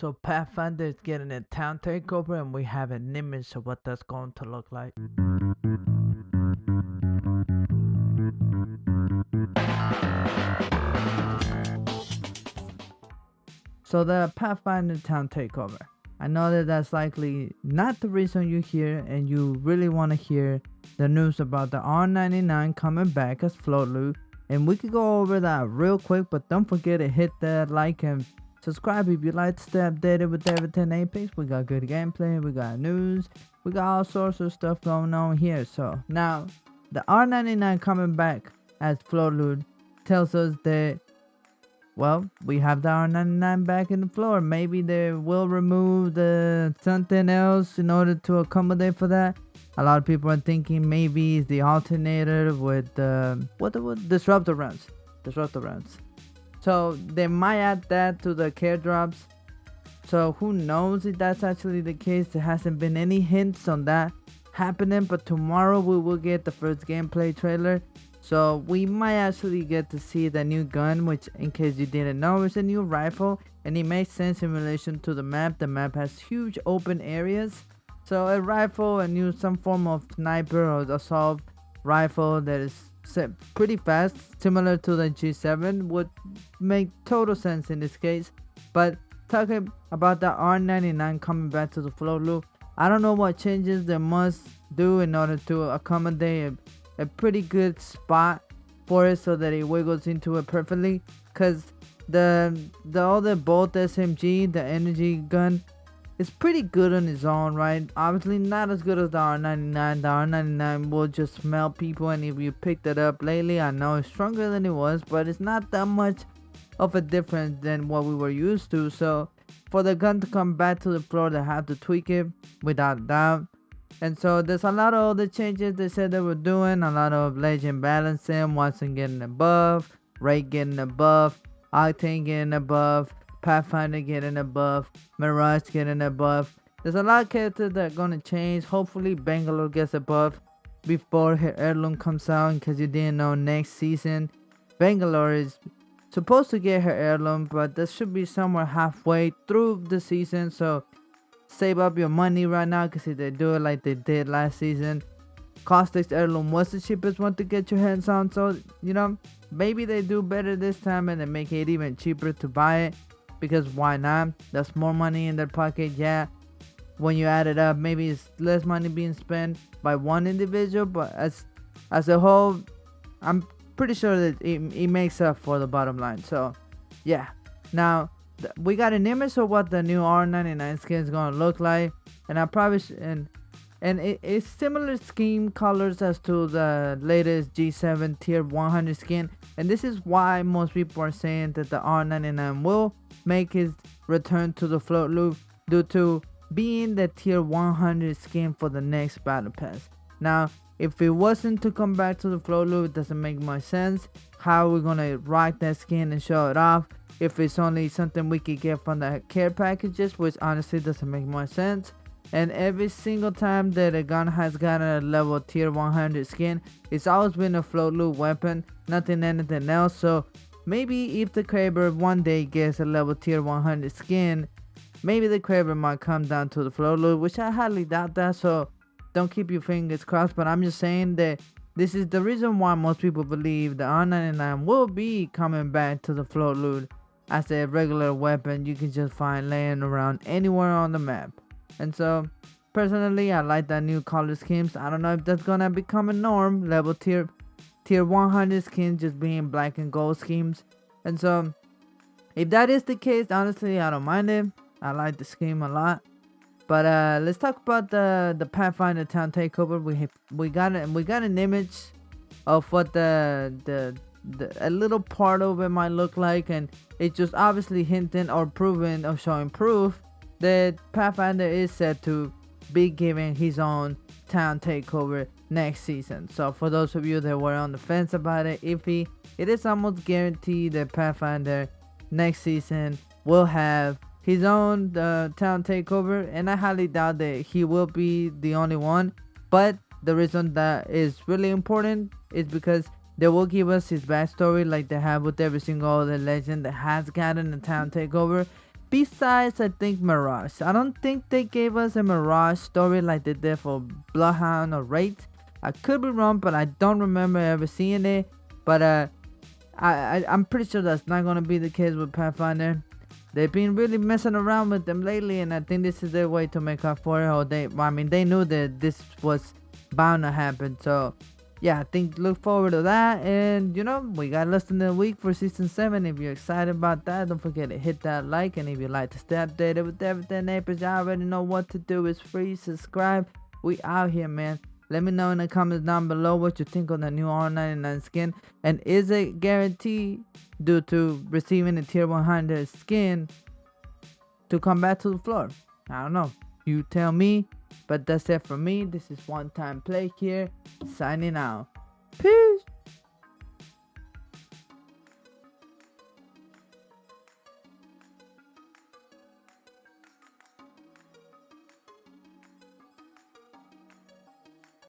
So Pathfinder is getting a town takeover, and we have an image of what that's going to look like. So the Pathfinder town takeover. I know that that's likely not the reason you're here, and you really want to hear the news about the R99 coming back as float loot, and we could go over that real quick. But don't forget to hit that like and subscribe if you like to stay updated with everything Apex. We got good gameplay, we got news, we got all sorts of stuff going on here. So now the R99 coming back as float loot tells us that, well, we have the R99 back in the floor. Maybe they will remove the something else in order to accommodate for that. A lot of people are thinking maybe it's the alternator with what disruptor rounds. So they might add that to the care drops. So who knows if that's actually the case. There hasn't been any hints on that happening, but tomorrow we will get the first gameplay trailer. So we might actually get to see the new gun, which, in case you didn't know, is a new rifle, and it makes sense in relation to the map. The map has huge open areas, so a rifle, a new some form of sniper or assault rifle that is set pretty fast, similar to the G7, would make total sense in this case. But talking about the R99 coming back to the float loop, I don't know what changes they must do in order to accommodate a pretty good spot for it so that it wiggles into it perfectly, because the other bolt SMG, the energy gun, is pretty good on its own, right? Obviously not as good as the R99. The R99 will just melt people, and if you picked it up lately, I know it's stronger than it was, but it's not that much of a difference than what we were used to. So for the gun to come back to the floor, they have to tweak it without a doubt. And so there's a lot of other changes they said they were doing. A lot of legend balancing, Watson getting above, Ray getting above, Octane getting above, Pathfinder getting above, Mirage getting above. There's a lot of characters that are gonna change. Hopefully Bangalore gets above before her heirloom comes out. In case you didn't know, next season Bangalore is supposed to get her heirloom, but that should be somewhere halfway through the season. So save up your money right now, because if they do it like they did last season, Caustic's heirloom was the cheapest one to get your hands on. So, you know, maybe they do better this time and they make it even cheaper to buy it, because why not? That's more money in their pocket. Yeah, when you add it up, maybe it's less money being spent by one individual, but as a whole, I'm pretty sure that it makes up for the bottom line. So yeah, now we got an image of what the new R99 skin is gonna look like, and I probably and it's similar scheme colors as to the latest G7 tier 100 skin, and this is why most people are saying that the R99 will make his return to the float loop, due to being the tier 100 skin for the next battle pass. Now, if it wasn't to come back to the float loop, it doesn't make much sense. How are we gonna rock that skin and show it off if it's only something we could get from the care packages, which honestly doesn't make much sense? And every single time that a gun has gotten a level tier 100 skin, it's always been a float loop weapon, nothing anything else. So maybe if the Kraber one day gets a level tier 100 skin, maybe the Kraber might come down to the float loop, which I highly doubt that. So don't keep your fingers crossed, but I'm just saying that this is the reason why most people believe the R99 will be coming back to the float loot as a regular weapon you can just find laying around anywhere on the map. And so personally, I like that new color schemes. I don't know if that's gonna become a norm, level tier 100 skins just being black and gold schemes. And so if that is the case, honestly, I don't mind it. I like the scheme a lot. But let's talk about the Pathfinder town takeover. We got an image of what the a little part of it might look like, and it's just obviously hinting or proving or showing proof that Pathfinder is set to be giving his own town takeover next season. So for those of you that were on the fence about it, it is almost guaranteed that Pathfinder next season will have his own town takeover, and I highly doubt that he will be the only one. But the reason that is really important is because they will give us his backstory like they have with every single other legend that has gotten a town takeover. besides, I think Mirage. I don't think they gave us a Mirage story like they did for Bloodhound or Wraith. I could be wrong, but I don't remember ever seeing it. But I'm pretty sure that's not gonna be the case with Pathfinder. They've been really messing around with them lately, and I think this is their way to make up for it. Or they knew that this was bound to happen. So yeah, I think look forward to that. And we got less than a week for season 7. If you're excited about that, don't forget to hit that like. And if you'd like to stay updated with everything Naples, you already know what to do. It's free. Subscribe. We out here, man. Let me know in the comments down below what you think of the new R99 skin. And is it guaranteed due to receiving the tier 100 skin to come back to the floor? I don't know. You tell me. But that's it for me. This is One Time Play here. Signing out. Peace.